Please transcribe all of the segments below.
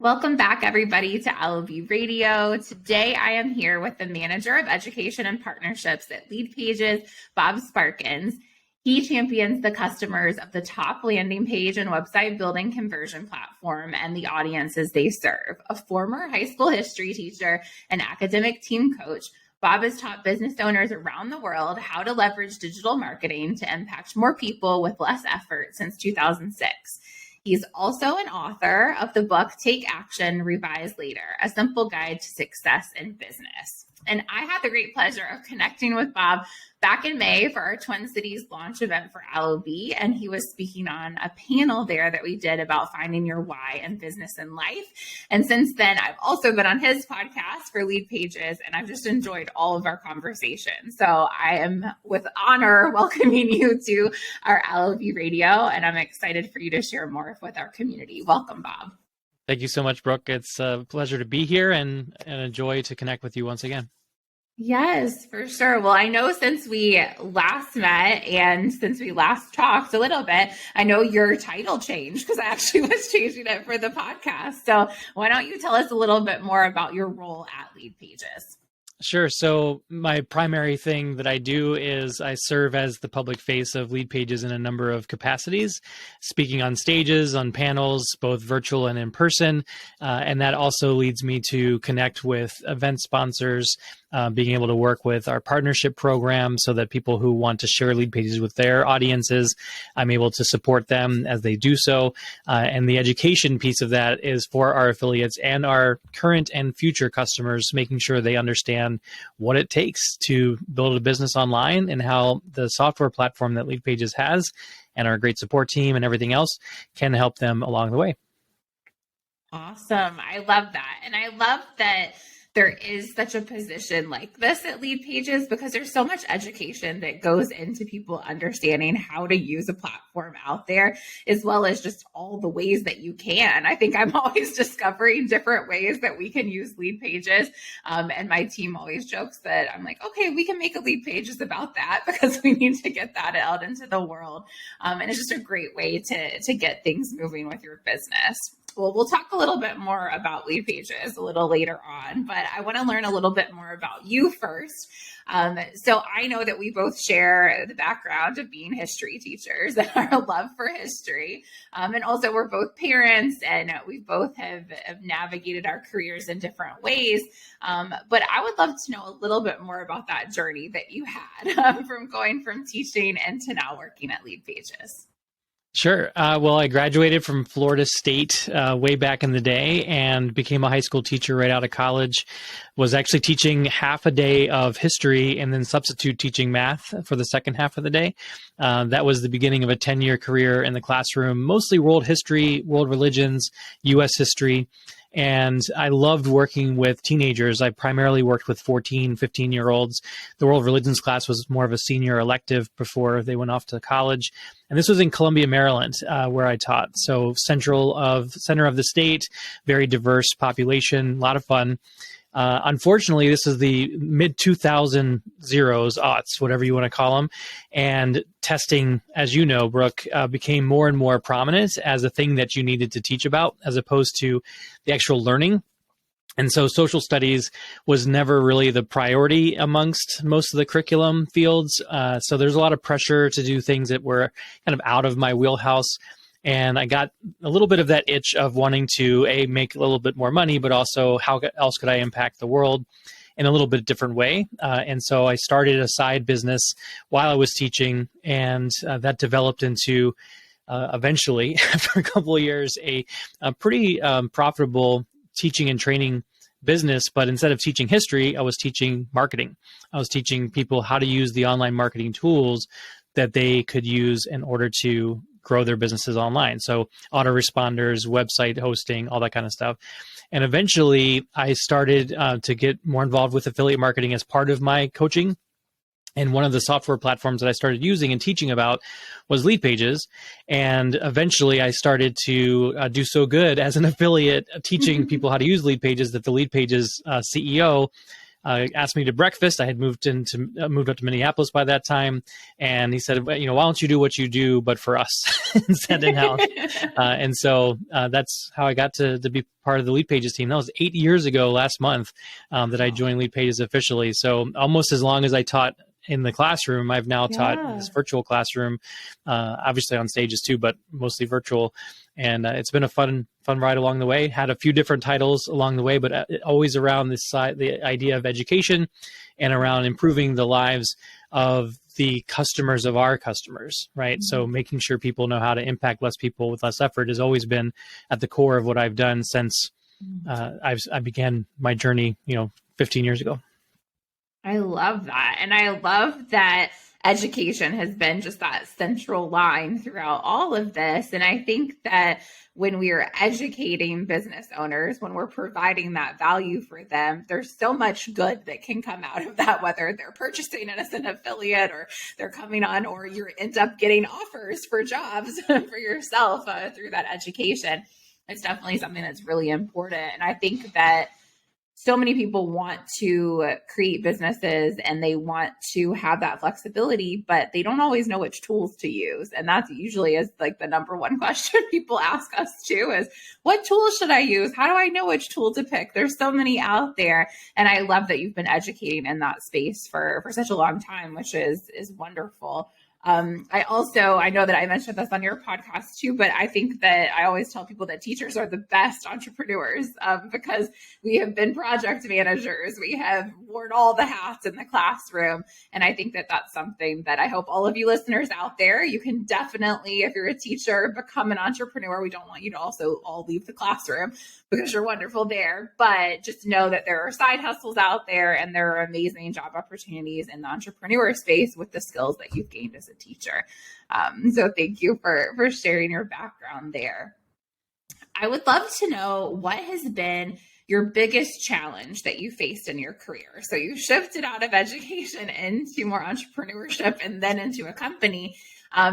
Welcome back, everybody, to LOB Radio. Today, I am here with the Manager of Education and Partnerships at Leadpages, Bob Sparkins. He champions the customers of the top landing page and website building conversion platform and the audiences they serve. A former high school history teacher and academic team coach, Bob has taught business owners around the world how to leverage digital marketing to impact more people with less effort since 2006. He's also an author of the book, Take Action, Revise Later, a simple guide to success in business. And I had the great pleasure of connecting with Bob back in May for our Twin Cities launch event for LOB. And he was speaking on a panel there that we did about finding your why in business and life. And since then, I've also been on his podcast for Leadpages, and I've just enjoyed all of our conversations. So I am with honor welcoming you to our LOB Radio, and I'm excited for you to share more with our community. Welcome, Bob. Thank you so much, Brooke. It's a pleasure to be here and a joy to connect with you once again. Yes, for sure. Well, I know since we last met and since we last talked a little bit, I know your title changed because I actually was changing it for the podcast. So why don't you tell us a little bit more about your role at Leadpages? Sure. So my primary thing that I do is I serve as the public face of Leadpages in a number of capacities, speaking on stages, on panels, both virtual and in person. And that also leads me to connect with event sponsors, being able to work with our partnership program so that people who want to share Leadpages with their audiences, I'm able to support them as they do so. And the education piece of that is for our affiliates and our current and future customers, making sure they understand what it takes to build a business online and how the software platform that Leadpages has and our great support team and everything else can help them along the way. Awesome. I love that. And I love that there is such a position like this at Leadpages because there's so much education that goes into people understanding how to use a platform out there, as well as just all the ways that you can. I think I'm always discovering different ways that we can use Leadpages. And my team always jokes that I'm like, okay, we can make a Leadpages about that because we need to get that out into the world. And it's just a great way to get things moving with your business. Well, we'll talk a little bit more about Leadpages a little later on, but I want to learn a little bit more about you first. So I know that we both share the background of being history teachers and our love for history. And also we're both parents and we both have navigated our careers in different ways. But I would love to know a little bit more about that journey that you had from going from teaching and to now working at Leadpages. Sure. Well, I graduated from Florida State way back in the day and became a high school teacher right out of college. Was actually teaching half a day of history and then substitute teaching math for the second half of the day. That was the beginning of a 10-year career in the classroom, mostly world history, world religions, U.S. history. And I loved working with teenagers. I primarily worked with 14, 15-year-olds. The world religions class was more of a senior elective before they went off to college. And this was in Columbia, Maryland, where I taught. So center of the state, very diverse population, a lot of fun. Unfortunately, this is the mid-2000s, aughts, whatever you want to call them. And testing, as you know, Brooke, became more and more prominent as a thing that you needed to teach about as opposed to the actual learning. And so social studies was never really the priority amongst most of the curriculum fields. So there's a lot of pressure to do things that were kind of out of my wheelhouse. And I got a little bit of that itch of wanting to make a little bit more money, but also how else could I impact the world in a little bit different way. And so I started a side business while I was teaching, and that developed into eventually, after a couple of years, a pretty profitable teaching and training business. But instead of teaching history, I was teaching marketing. I was teaching people how to use the online marketing tools that they could use in order to grow their businesses online. So autoresponders, website hosting, all that kind of stuff. And eventually I started to get more involved with affiliate marketing as part of my coaching. And one of the software platforms that I started using and teaching about was Leadpages. And eventually I started to do so good as an affiliate teaching people how to use Leadpages that the Leadpages CEO asked me to breakfast. I had moved up to Minneapolis by that time. And he said, why don't you do what you do, but for us instead in-house. And so that's how I got to be part of the Leadpages team. That was 8 years ago last month that I joined Leadpages officially. So almost as long as I taught in the classroom, I've now taught this virtual classroom, obviously on stages too, but mostly virtual. And it's been a fun ride along the way. Had a few different titles along the way, but always around the idea of education and around improving the lives of the customers of our customers, right? Mm-hmm. So making sure people know how to impact less people with less effort has always been at the core of what I've done since I began my journey, 15 years ago. I love that. And I love that education has been just that central line throughout all of this. And I think that when we are educating business owners, when we're providing that value for them, there's so much good that can come out of that, whether they're purchasing it as an affiliate or they're coming on, or you end up getting offers for jobs for yourself through that education. It's definitely something that's really important. And I think that so many people want to create businesses and they want to have that flexibility, but they don't always know which tools to use. And that's usually is like the number one question people ask us too is, what tools should I use? How do I know which tool to pick? There's so many out there. And I love that you've been educating in that space for such a long time, which is wonderful. I know that I mentioned this on your podcast too, but I think that I always tell people that teachers are the best entrepreneurs because we have been project managers. We have worn all the hats in the classroom. And I think that that's something that I hope all of you listeners out there, you can definitely, if you're a teacher, become an entrepreneur. We don't want you to also all leave the classroom because you're wonderful there, but just know that there are side hustles out there and there are amazing job opportunities in the entrepreneur space with the skills that you've gained as a teacher. So thank you for sharing your background there. I would love to know what has been your biggest challenge that you faced in your career. So you shifted out of education into more entrepreneurship and then into a company.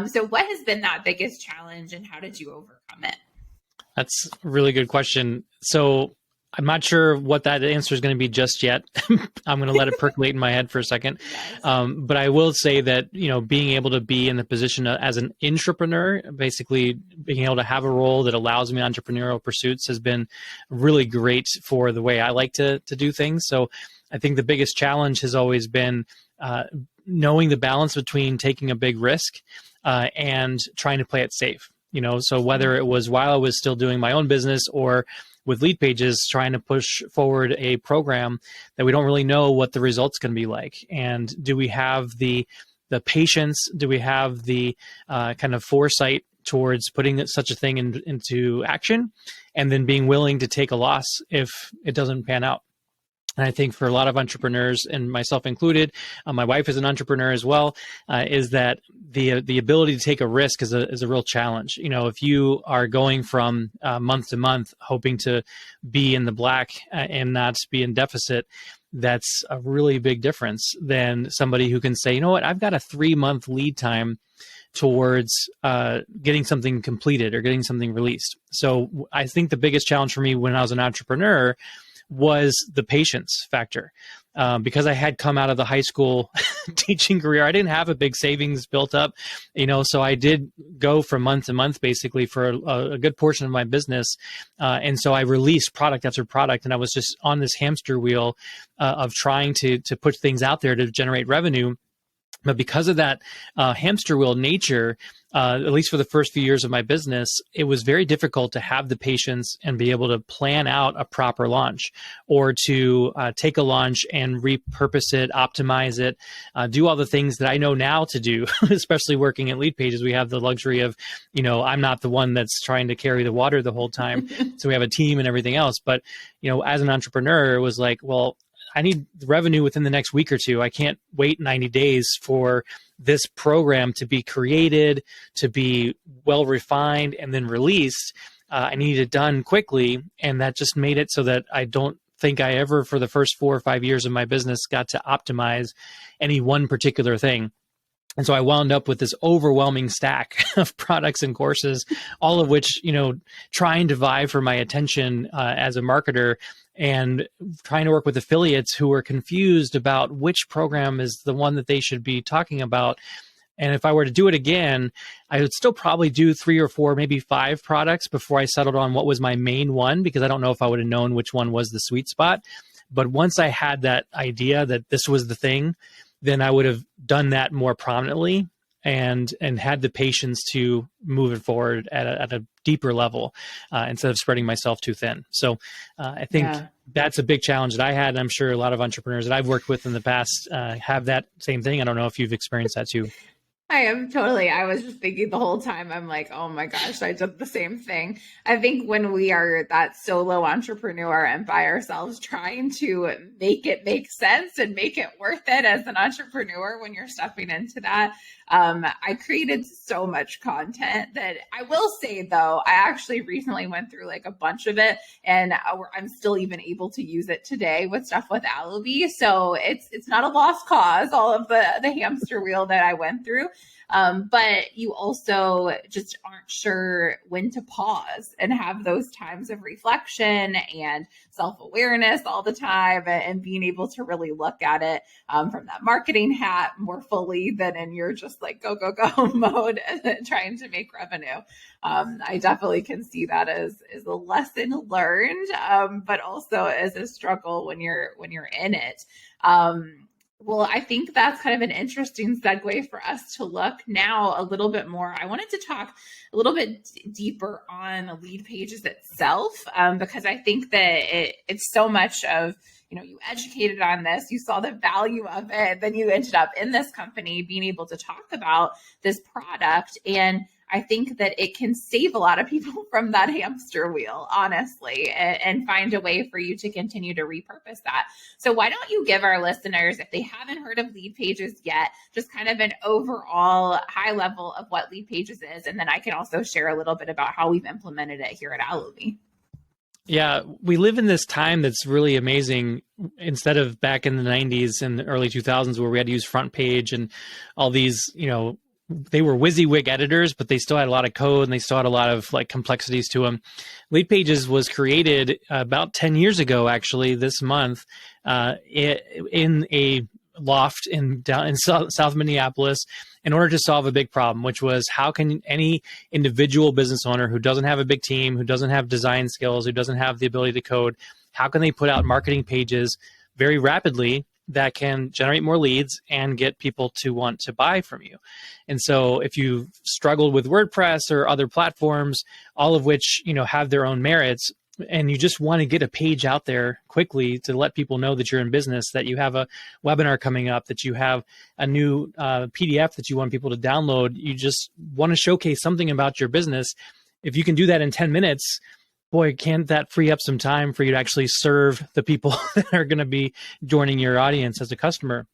So what has been that biggest challenge and how did you overcome it? That's a really good question. So I'm not sure what that answer is going to be just yet. I'm going to let it percolate in my head for a second. But I will say that, being able to be in the position as an intrapreneur, basically being able to have a role that allows me entrepreneurial pursuits has been really great for the way I like to do things. So I think the biggest challenge has always been knowing the balance between taking a big risk and trying to play it safe. So whether it was while I was still doing my own business or with Leadpages, trying to push forward a program that we don't really know what the result's going to be like. And do we have the patience? Do we have the kind of foresight towards putting such a thing into action and then being willing to take a loss if it doesn't pan out? And I think for a lot of entrepreneurs, and myself included, my wife is an entrepreneur as well, is that the ability to take a risk is a real challenge. If you are going from month to month, hoping to be in the black and not be in deficit, that's a really big difference than somebody who can say, you know what, I've got a 3-month lead time towards getting something completed or getting something released. So I think the biggest challenge for me when I was an entrepreneur was the patience factor. Because I had come out of the high school teaching career, I didn't have a big savings built up, so I did go from month to month basically for a good portion of my business. And so I released product after product, and I was just on this hamster wheel of trying to put things out there to generate revenue. But because of that hamster wheel nature, at least for the first few years of my business, it was very difficult to have the patience and be able to plan out a proper launch or to take a launch and repurpose it, optimize it, do all the things that I know now to do, especially working at Leadpages. We have the luxury of, I'm not the one that's trying to carry the water the whole time. So we have a team and everything else. But, as an entrepreneur, it was like, well, I need revenue within the next week or two. I can't wait 90 days for this program to be created, to be well refined, and then released. I need it done quickly. And that just made it so that I don't think I ever, for the first 4 or 5 years of my business, got to optimize any one particular thing. And so I wound up with this overwhelming stack of products and courses, all of which, trying to vie for my attention as a marketer, and trying to work with affiliates who were confused about which program is the one that they should be talking about. And if I were to do it again, I would still probably do 3 or 4, maybe 5 products before I settled on what was my main one, because I don't know if I would have known which one was the sweet spot. But once I had that idea that this was the thing, then I would have done that more prominently and had the patience to move it forward at a deeper level instead of spreading myself too thin. So I think that's a big challenge that I had. And I'm sure a lot of entrepreneurs that I've worked with in the past have that same thing. I don't know if you've experienced that too. I am totally. I was just thinking the whole time, I'm like, oh my gosh, I did the same thing. I think when we are that solo entrepreneur and by ourselves trying to make it make sense and make it worth it as an entrepreneur, when you're stepping into that, I created so much content that I will say, though, I actually recently went through like a bunch of it, and I'm still even able to use it today with stuff with Allaby. So it's not a lost cause, all of the hamster wheel that I went through. But you also just aren't sure when to pause and have those times of reflection and self-awareness all the time, and being able to really look at it from that marketing hat more fully than in your just like go, go, go mode and trying to make revenue. I definitely can see that as a lesson learned, but also as a struggle when you're in it. Well, I think that's kind of an interesting segue for us to look now a little bit more. I wanted to talk a little bit deeper on Leadpages itself, because I think that it's so much of, you educated on this, you saw the value of it, then you ended up in this company being able to talk about this product. And I think that it can save a lot of people from that hamster wheel, honestly, and find a way for you to continue to repurpose that. So why don't you give our listeners, if they haven't heard of Leadpages yet, just kind of an overall high level of what Leadpages is, and then I can also share a little bit about how we've implemented it here at Allaby. Yeah, we live in this time that's really amazing. Instead of back in the 90s and the early 2000s where we had to use front page and all these, they were WYSIWYG editors, but they still had a lot of code and they still had a lot of like complexities to them. Leadpages was created about 10 years ago, actually, this month, in a loft in South Minneapolis, in order to solve a big problem, which was how can any individual business owner who doesn't have a big team, who doesn't have design skills, who doesn't have the ability to code, how can they put out marketing pages very rapidly that can generate more leads and get people to want to buy from you? And so if you've struggled with WordPress or other platforms, all of which, have their own merits, and you just want to get a page out there quickly to let people know that you're in business, that you have a webinar coming up, that you have a new PDF that you want people to download, you just want to showcase something about your business. If you can do that in 10 minutes, boy, can't that free up some time for you to actually serve the people that are going to be joining your audience as a customer?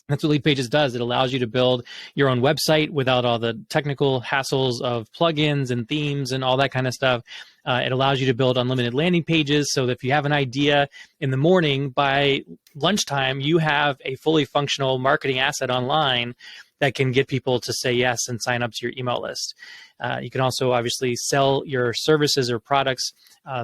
That's what Leadpages does. It allows you to build your own website without all the technical hassles of plugins and themes and all that kind of stuff. It allows you to build unlimited landing pages so that if you have an idea in the morning, by lunchtime, you have a fully functional marketing asset online that can get people to say yes and sign up to your email list. You can also obviously sell your services or products.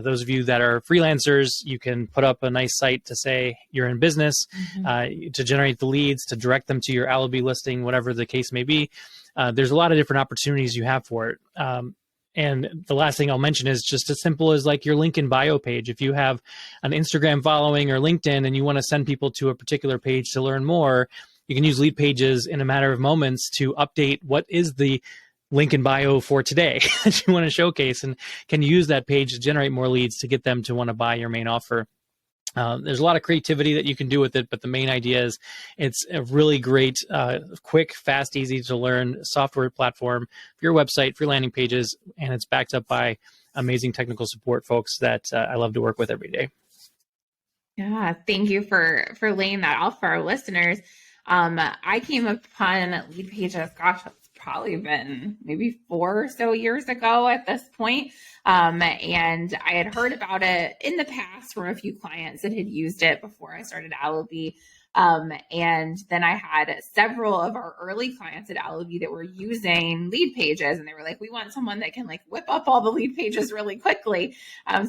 Those of you that are freelancers, you can put up a nice site to say you're in business, to generate the leads, to direct them to your Allaby listing, whatever the case may be. There's a lot of different opportunities you have for it. And the last thing I'll mention is just as simple as like your link in bio page. If you have an Instagram following or LinkedIn and you want to send people to a particular page to learn more, you can use Leadpages in a matter of moments to update what is the link in bio for today that you want to showcase, and can use that page to generate more leads to get them to want to buy your main offer. There's a lot of creativity that you can do with it, but the main idea is it's a really great, quick, fast, easy to learn software platform for your website, for your landing pages, and it's backed up by amazing technical support folks that I love to work with every day. Yeah, thank you for laying that out for our listeners. I came upon Leadpages, gosh, it's probably been maybe 4 or so years ago at this point. And I had heard about it in the past from a few clients that had used it before I started Allaby. And then I had several of our early clients at Alibi that were using Leadpages, and they were like, we want someone that can like whip up all the Leadpages really quickly.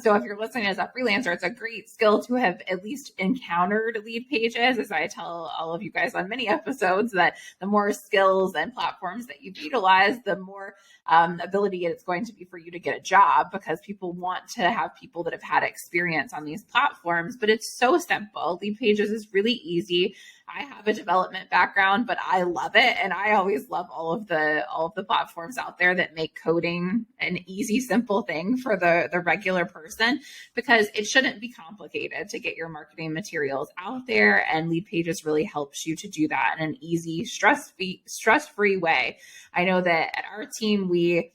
So if you're listening as a freelancer, it's a great skill to have at least encountered Leadpages. As I tell all of you guys on many episodes, that the more skills and platforms that you've utilized, the more ability it's going to be for you to get a job, because people want to have people that have had experience on these platforms. But it's so simple. Leadpages is really easy. I have a development background, but I love it. And I always love all of the platforms out there that make coding an easy, simple thing for the regular person, because it shouldn't be complicated to get your marketing materials out there. And Leadpages really helps you to do that in an easy, stress-free way. I know that at our team, we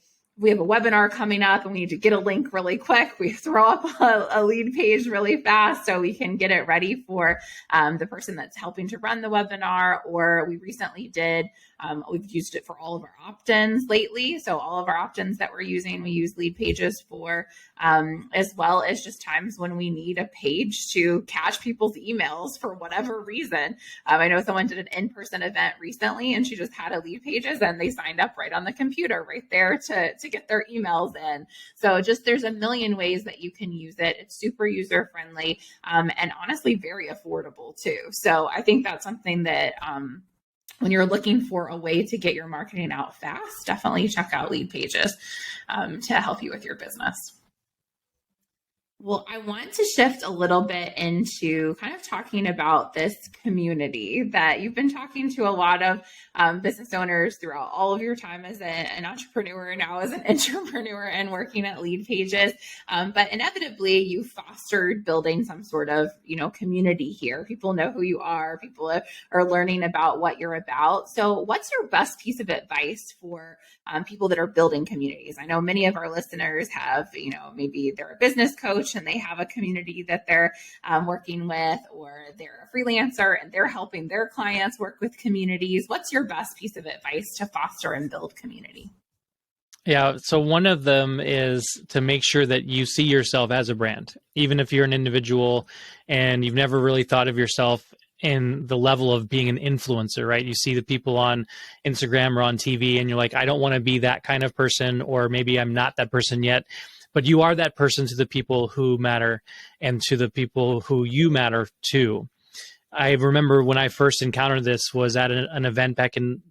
have a webinar coming up and we need to get a link really quick. We throw up a lead page really fast so we can get it ready for the person that's helping to run the webinar. Or we recently did, we've used it for all of our opt-ins lately. So all of our opt-ins that we're using, we use Leadpages for, as well as just times when we need a page to catch people's emails for whatever reason. I know someone did an in-person event recently and she just had a Leadpages and they signed up right on the computer right there to get their emails in. So just there's a million ways that you can use it. It's super user friendly, and honestly very affordable too. So I think that's something that when you're looking for a way to get your marketing out fast, definitely check out Leadpages to help you with your business. Well, I want to shift a little bit into kind of talking about this community that you've been talking to a lot of business owners throughout all of your time as an entrepreneur, now as an entrepreneur and working at Leadpages. But inevitably, you fostered building some sort of, community here. People know who you are. People are learning about what you're about. So what's your best piece of advice for people that are building communities? I know many of our listeners have, maybe they're a business coach and they have a community that they're working with, or they're a freelancer and they're helping their clients work with communities. What's your best piece of advice to foster and build community? Yeah, so one of them is to make sure that you see yourself as a brand, even if you're an individual and you've never really thought of yourself in the level of being an influencer, right? You see the people on Instagram or on TV and you're like, I don't want to be that kind of person, or maybe I'm not that person yet. But you are that person to the people who matter and to the people who you matter to. I remember when I first encountered this was at an event back in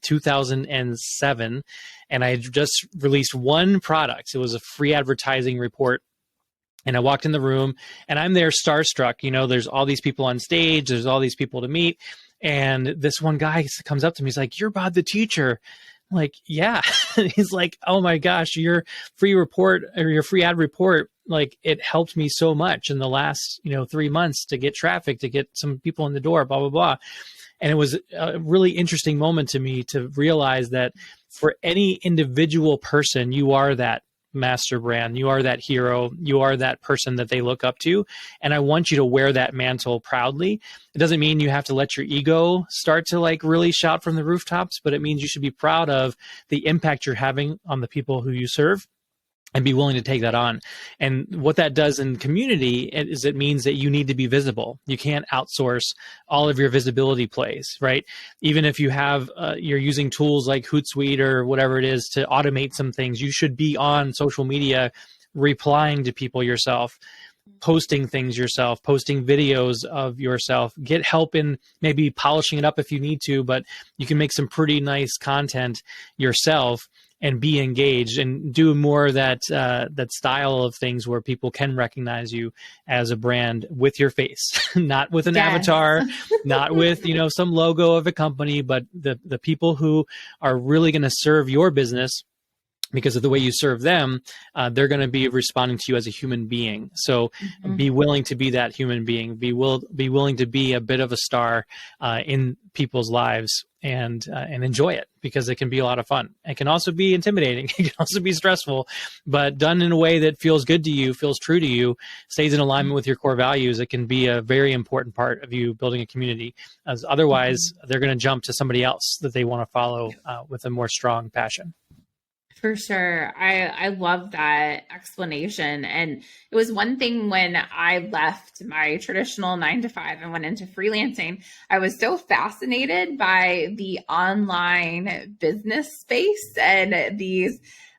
2007, and I had just released one product. It was a free advertising report. And I walked in the room and I'm there starstruck. There's all these people on stage. There's all these people to meet. And this one guy comes up to me. He's like, "You're Bob the teacher." I'm like, "Yeah." He's like, "Oh my gosh, your free report or your free ad report, like it helped me so much in the last, 3 months to get traffic, to get some people in the door, blah, blah, blah." And it was a really interesting moment to me to realize that for any individual person, you are that master brand. You are that hero. You are that person that they look up to. And I want you to wear that mantle proudly. It doesn't mean you have to let your ego start to like really shout from the rooftops, but it means you should be proud of the impact you're having on the people who you serve, and be willing to take that on. And what that does in community is it means that you need to be visible. You can't outsource all of your visibility plays, right? Even if you have, you're using tools like Hootsuite or whatever it is to automate some things, you should be on social media, replying to people yourself, posting things yourself, posting videos of yourself. Get help in maybe polishing it up if you need to, but you can make some pretty nice content yourself and be engaged and do more of that style of things where people can recognize you as a brand with your face, not with an avatar, not with, some logo of a company, but the people who are really going to serve your business because of the way you serve them. They're going to be responding to you as a human being. So be willing to be that human being, be willing to be a bit of a star in people's lives, and enjoy it, because it can be a lot of fun. It can also be intimidating. It can also be stressful, but done in a way that feels good to you, feels true to you, stays in alignment with your core values. It can be a very important part of you building a community, as otherwise they're going to jump to somebody else that they want to follow with a more strong passion. For sure. I love that explanation. And it was one thing when I left my traditional 9 to 5 and went into freelancing. I was so fascinated by the online business space and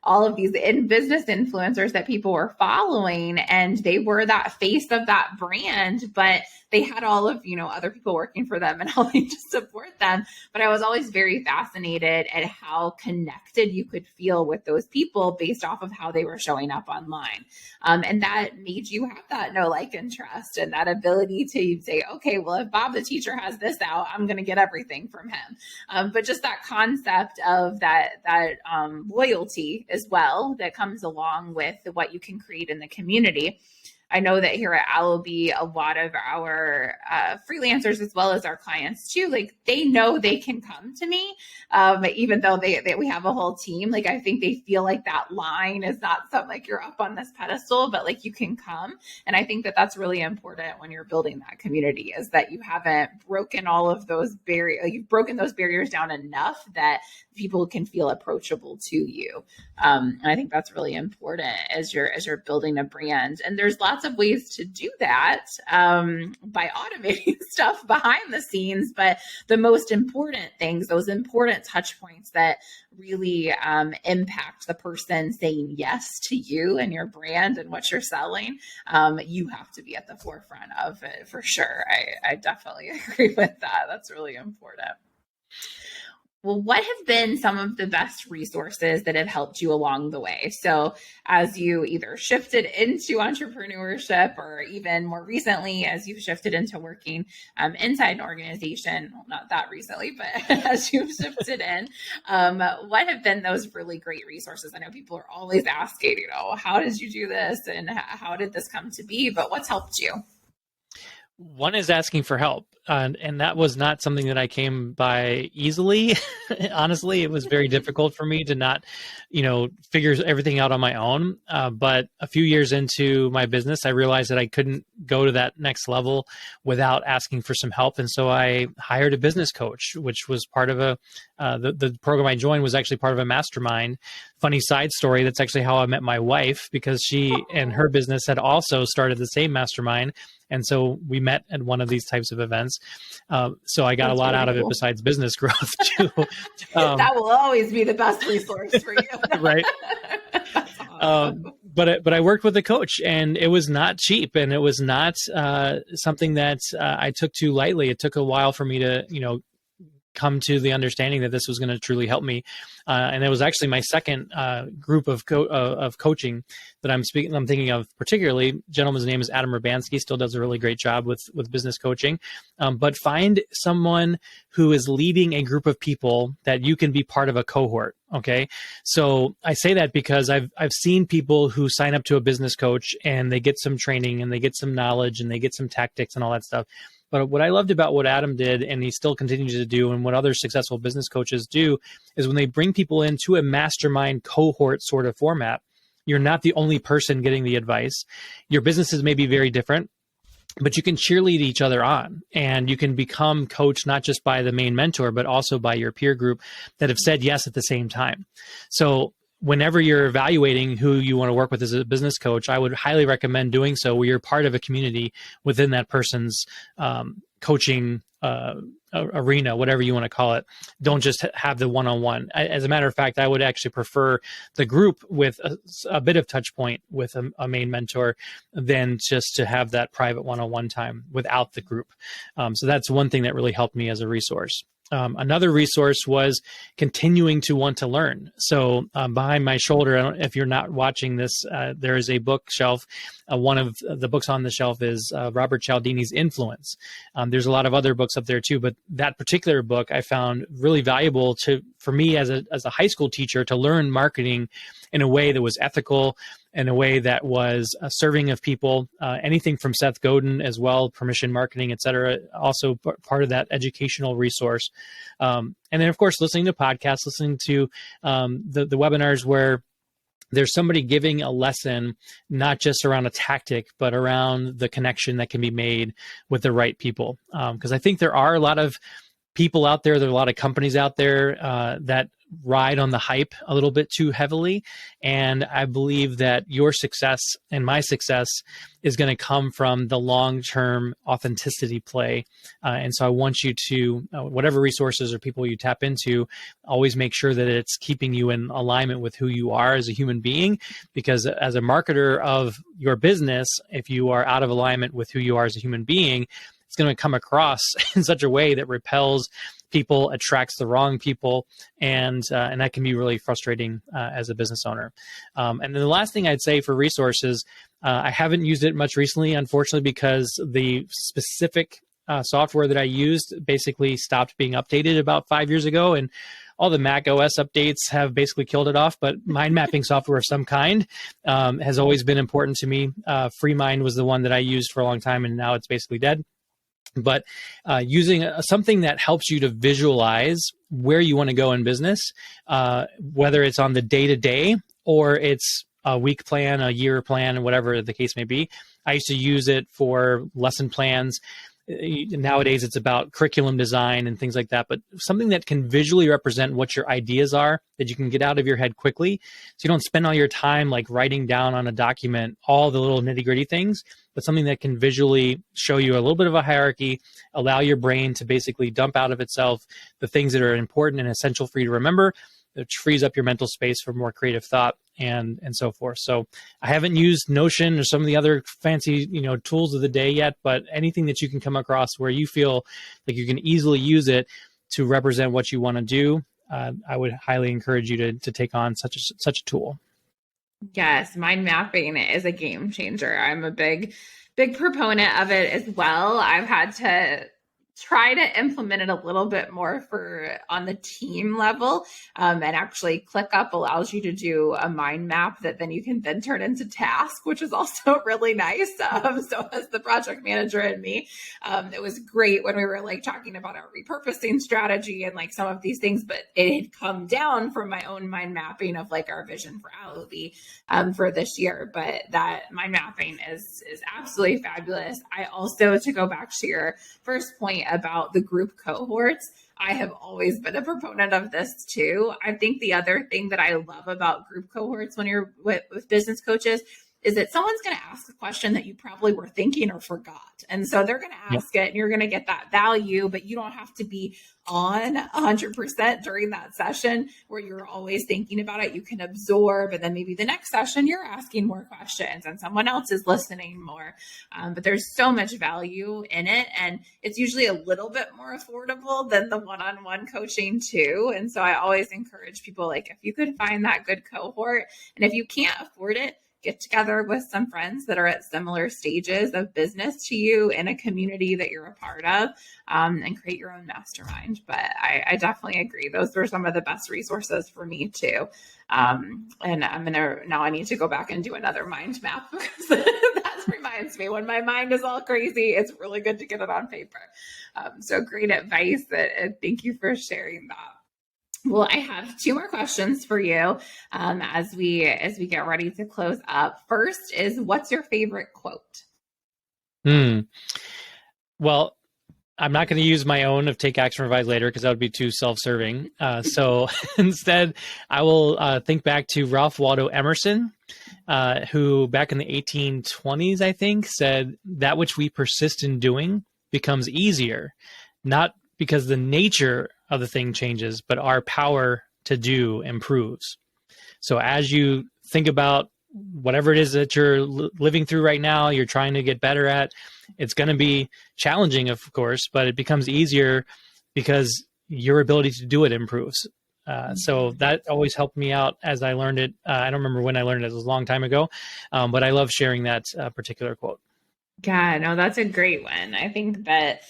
all of these business influencers that people were following, and they were that face of that brand, but they had all of, other people working for them and helping to support them. But I was always very fascinated at how connected you could feel with those people based off of how they were showing up online. And that made you have that know, like, and trust, and that ability to say, okay, well, if Bob the teacher has this out, I'm going to get everything from him. But just that concept of that loyalty as well that comes along with what you can create in the community. I know that here at Allowbee, a lot of our freelancers, as well as our clients too, like, they know they can come to me, even though we have a whole team. Like, I think they feel like that line is not something like you're up on this pedestal, but like, you can come. And I think that that's really important when you're building that community, is that you haven't broken all of those barriers. You've broken those barriers down enough that people can feel approachable to you. And I think that's really important as you're building a brand. And there's lots of ways to do that by automating stuff behind the scenes. But the most important things, those important touch points that really impact the person saying yes to you and your brand and what you're selling, you have to be at the forefront of it for sure. I definitely agree with that. That's really important. Well, what have been some of the best resources that have helped you along the way? So as you either shifted into entrepreneurship, or even more recently, as you've shifted into working inside an organization, well, not that recently, but as you've shifted in, what have been those really great resources? I know people are always asking, how did you do this? And how did this come to be? But what's helped you? One is asking for help. And that was not something that I came by easily. Honestly, it was very difficult for me to not, figure everything out on my own. But a few years into my business, I realized that I couldn't go to that next level without asking for some help. And so I hired a business coach, which was part of the program I joined was actually part of a mastermind. Funny side story, that's actually how I met my wife, because she and her business had also started the same mastermind. And so we met at one of these types of events. So I got That's a lot really out of it cool. besides business growth too. That will always be the best resource for you. Right. That's awesome. But I worked with a coach, and it was not cheap, and it was not something that I took too lightly. It took a while for me to, come to the understanding that this was going to truly help me. And it was actually my second group of coaching that I'm thinking of particularly. Gentleman's name is Adam Urbanski, still does a really great job with business coaching. But find someone who is leading a group of people that you can be part of a cohort. Okay. So I say that because I've seen people who sign up to a business coach and they get some training and they get some knowledge and they get some tactics and all that stuff. But what I loved about what Adam did, and he still continues to do, and what other successful business coaches do, is when they bring people into a mastermind cohort sort of format, you're not the only person getting the advice. Your businesses may be very different, but you can cheerlead each other on, and you can become coached not just by the main mentor, but also by your peer group that have said yes at the same time. So whenever you're evaluating who you want to work with as a business coach, I would highly recommend doing so where you're part of a community within that person's coaching arena, whatever you want to call it. Don't just have the one-on-one. As a matter of fact, I would actually prefer the group with a bit of touch point with a main mentor than just to have that private one-on-one time without the group. So that's one thing that really helped me as a resource. Another resource was continuing to want to learn. So behind my shoulder, if you're not watching this, there is a bookshelf. One of the books on the shelf is Robert Cialdini's Influence. There's a lot of other books up there too, but that particular book I found really valuable for me as a high school teacher to learn marketing in a way that was ethical, in a way that was serving of people, anything from Seth Godin as well, permission marketing, et cetera, also part of that educational resource. And then, of course, listening to podcasts, listening to the webinars where there's somebody giving a lesson, not just around a tactic, but around the connection that can be made with the right people. Because I think there are a lot of people out there. There are a lot of companies out there that ride on the hype a little bit too heavily. And I believe that your success and my success is going to come from the long-term authenticity play. And so I want you to, whatever resources or people you tap into, always make sure that it's keeping you in alignment with who you are as a human being. Because as a marketer of your business, if you are out of alignment with who you are as a human being, it's going to come across in such a way that repels people, attracts the wrong people, and that can be really frustrating as a business owner. And then the last thing I'd say for resources, I haven't used it much recently, unfortunately, because the specific software that I used basically stopped being updated about 5 years ago, and all the Mac OS updates have basically killed it off. But mind mapping software of some kind has always been important to me. FreeMind was the one that I used for a long time, and now it's basically dead. But using something that helps you to visualize where you want to go in business, whether it's on the day-to-day or it's a week plan, a year plan, whatever the case may be. I used to use it for lesson plans. Nowadays, it's about curriculum design and things like that, but something that can visually represent what your ideas are that you can get out of your head quickly. So you don't spend all your time like writing down on a document all the little nitty gritty things, but something that can visually show you a little bit of a hierarchy, allow your brain to basically dump out of itself the things that are important and essential for you to remember, which frees up your mental space for more creative thought and so forth. So I haven't used Notion or some of the other fancy, tools of the day yet, but anything that you can come across where you feel like you can easily use it to represent what you want to do, I would highly encourage you to take on such a tool. Yes, mind mapping is a game changer. I'm a big proponent of it as well. I've had to try to implement it a little bit more on the team level. And actually ClickUp allows you to do a mind map that then you can then turn into task, which is also really nice. So as the project manager and me, it was great when we were like talking about our repurposing strategy and like some of these things, but it had come down from my own mind mapping of like our vision for Allaby for this year. But that mind mapping is absolutely fabulous. I also, to go back to your first point about the group cohorts, I have always been a proponent of this too. I think the other thing that I love about group cohorts when you're with business coaches is that someone's going to ask a question that you probably were thinking or forgot. And so they're going to ask it and you're going to get that value, but you don't have to be on 100% during that session where you're always thinking about it. You can absorb, and then maybe the next session you're asking more questions and someone else is listening more. But there's so much value in it. And it's usually a little bit more affordable than the one-on-one coaching too. And so I always encourage people, like, if you could find that good cohort, and if you can't afford it, get together with some friends that are at similar stages of business to you in a community that you're a part of, and create your own mastermind. But I definitely agree. Those were some of the best resources for me too. And now I need to go back and do another mind map because that reminds me when my mind is all crazy, it's really good to get it on paper. So great advice. Thank you for sharing that. Well, I have two more questions for you as we get ready to close up. First is, what's your favorite quote? Well, I'm not going to use my own of Take Action, Revise Later because that would be too self-serving. So instead, I will think back to Ralph Waldo Emerson, who back in the 1820s, I think, said, "That which we persist in doing becomes easier, not because the nature of the thing changes, but our power to do improves." So as you think about whatever it is that you're living through right now, you're trying to get better at, it's going to be challenging, of course, but it becomes easier because your ability to do it improves. So that always helped me out as I learned it. I don't remember when I learned it. It was a long time ago, but I love sharing that particular quote. Yeah, no, that's a great one. I think that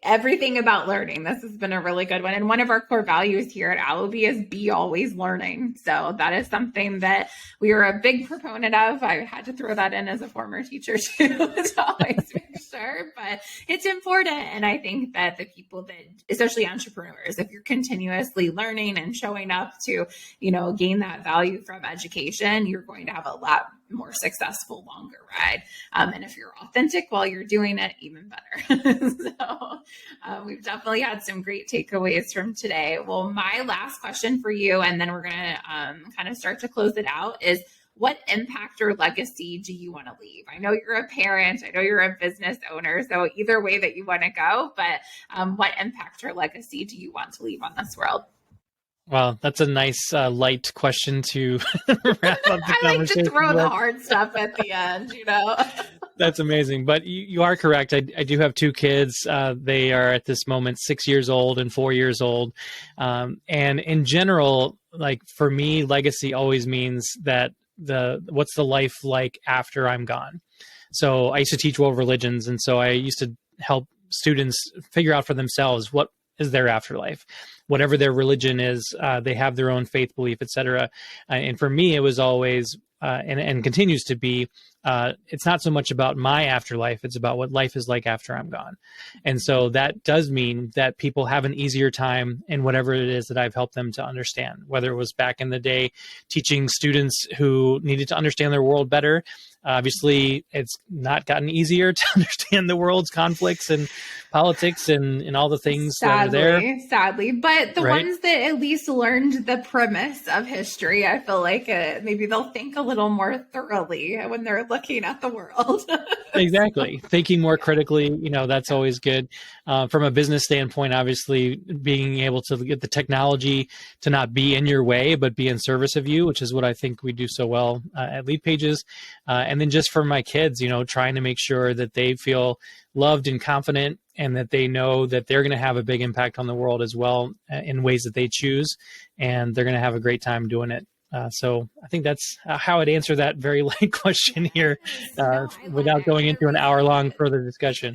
everything about learning, this has been a really good one. And one of our core values here at Allaby is be always learning. So that is something that we are a big proponent of. I had to throw that in as a former teacher too, to always make sure, but it's important. And I think that the people that, especially entrepreneurs, if you're continuously learning and showing up to, gain that value from education, you're going to have a lot more successful, longer ride. And if you're authentic while you're doing it, even better. So we've definitely had some great takeaways from today. Well, my last question for you, and then we're going to kind of start to close it out, is what impact or legacy do you want to leave? I know you're a parent. I know you're a business owner. So either way that you want to go, but what impact or legacy do you want to leave on this world? Well, that's a nice light question to wrap up the I like conversation to throw with. the hard stuff at the end, That's amazing. But you are correct. I do have two kids. They are at this moment 6 years old and 4 years old. And in general, like for me, legacy always means that what's the life like after I'm gone. So I used to teach world religions. And so I used to help students figure out for themselves what is their afterlife. Whatever their religion is, they have their own faith, belief, etc. And for me, it was always, and continues to be, it's not so much about my afterlife, it's about what life is like after I'm gone. And so that does mean that people have an easier time in whatever it is that I've helped them to understand, whether it was back in the day teaching students who needed to understand their world better. Obviously, it's not gotten easier to understand the world's conflicts and politics and all the things that are there. Sadly. But the Right? ones that at least learned the premise of history, I feel like maybe they'll think a little more thoroughly when they're looking at the world. Exactly. Thinking more critically, that's always good. From a business standpoint, obviously, being able to get the technology to not be in your way, but be in service of you, which is what I think we do so well at Leadpages. And then just for my kids, trying to make sure that they feel loved and confident and that they know that they're going to have a big impact on the world as well in ways that they choose. And they're going to have a great time doing it. So I think that's how I'd answer that very light question here without going into an hour-long further discussion.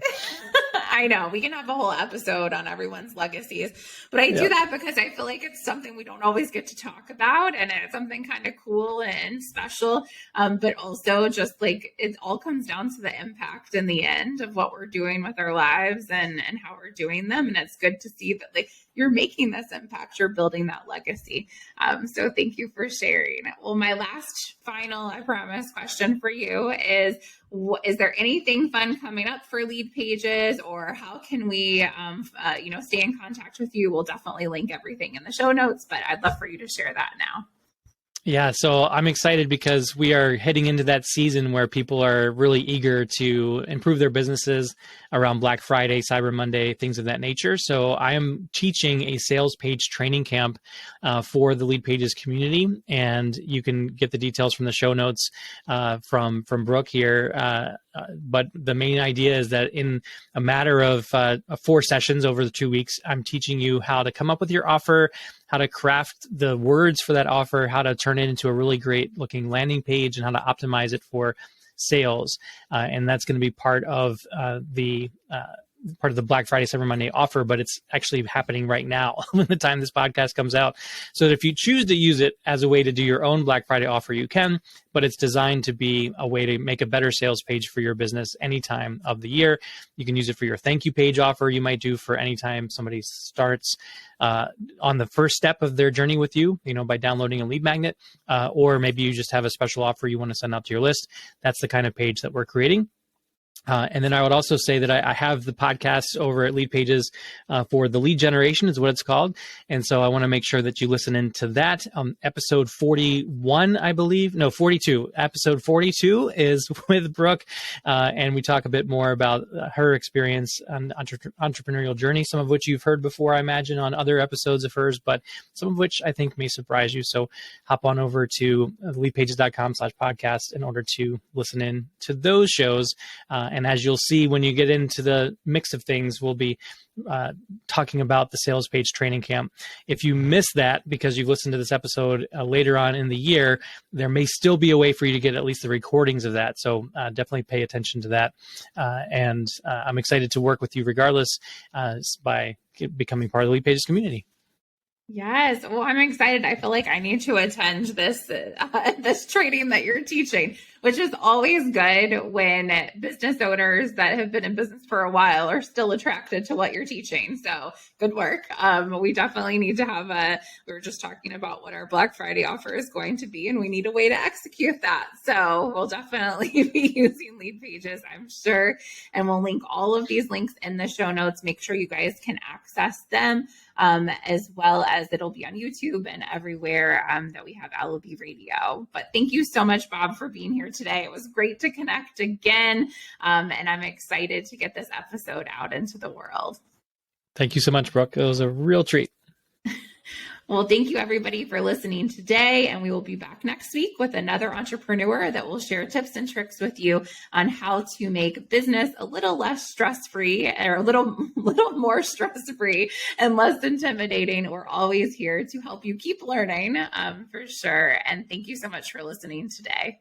I know we can have a whole episode on everyone's legacies, but I do that because I feel like it's something we don't always get to talk about, and it's something kind of cool and special. But also just like it all comes down to the impact in the end of what we're doing with our lives and how we're doing them. And it's good to see that like you're making this impact, you're building that legacy. So thank you for sharing. Well, my last final, I promise, question for you is there anything fun coming up for Leadpages, or how can we, stay in contact with you? We'll definitely link everything in the show notes, but I'd love for you to share that now. Yeah, so I'm excited because we are heading into that season where people are really eager to improve their businesses around Black Friday, Cyber Monday, things of that nature. So I am teaching a sales page training camp for the Leadpages community, and you can get the details from the show notes from Brooke here. But the main idea is that in a matter of 4 sessions over the 2 weeks, I'm teaching you how to come up with your offer, how to craft the words for that offer, how to turn it into a really great looking landing page, and how to optimize it for sales. And that's going to be part of the Black Friday, Cyber Monday offer, but it's actually happening right now when the time this podcast comes out. So that if you choose to use it as a way to do your own Black Friday offer, you can, but it's designed to be a way to make a better sales page for your business any time of the year. You can use it for your thank you page offer you might do for any time somebody starts on the first step of their journey with you, by downloading a lead magnet, or maybe you just have a special offer you want to send out to your list. That's the kind of page that we're creating. And then I would also say that I have the podcast over at Leadpages for the lead generation is what it's called. And so I want to make sure that you listen into that. Episode 41, I believe. No, 42. Episode 42 is with Brooke. And we talk a bit more about her experience on entrepreneurial journey, some of which you've heard before, I imagine, on other episodes of hers, but some of which I think may surprise you. So hop on over to leadpages.com/podcast in order to listen in to those shows. And as you'll see, when you get into the mix of things, we'll be talking about the sales page training camp. If you miss that because you've listened to this episode later on in the year, there may still be a way for you to get at least the recordings of that. So definitely pay attention to that. And I'm excited to work with you regardless by becoming part of the Leadpages community. Yes. Well, I'm excited. I feel like I need to attend this training that you're teaching. which is always good when business owners that have been in business for a while are still attracted to what you're teaching. So good work. We definitely need to have we were just talking about what our Black Friday offer is going to be, and we need a way to execute that. So we'll definitely be using Leadpages, I'm sure. And we'll link all of these links in the show notes. Make sure you guys can access them, as well as it'll be on YouTube and everywhere that we have LOB Radio. But thank you so much, Bob, for being here today. It was great to connect again, and I'm excited to get this episode out into the world. Thank you so much, Brooke. It was a real treat. Well, thank you everybody for listening today, and we will be back next week with another entrepreneur that will share tips and tricks with you on how to make business a little less stress-free, or a little more stress-free and less intimidating. We're always here to help you keep learning, for sure. And thank you so much for listening today.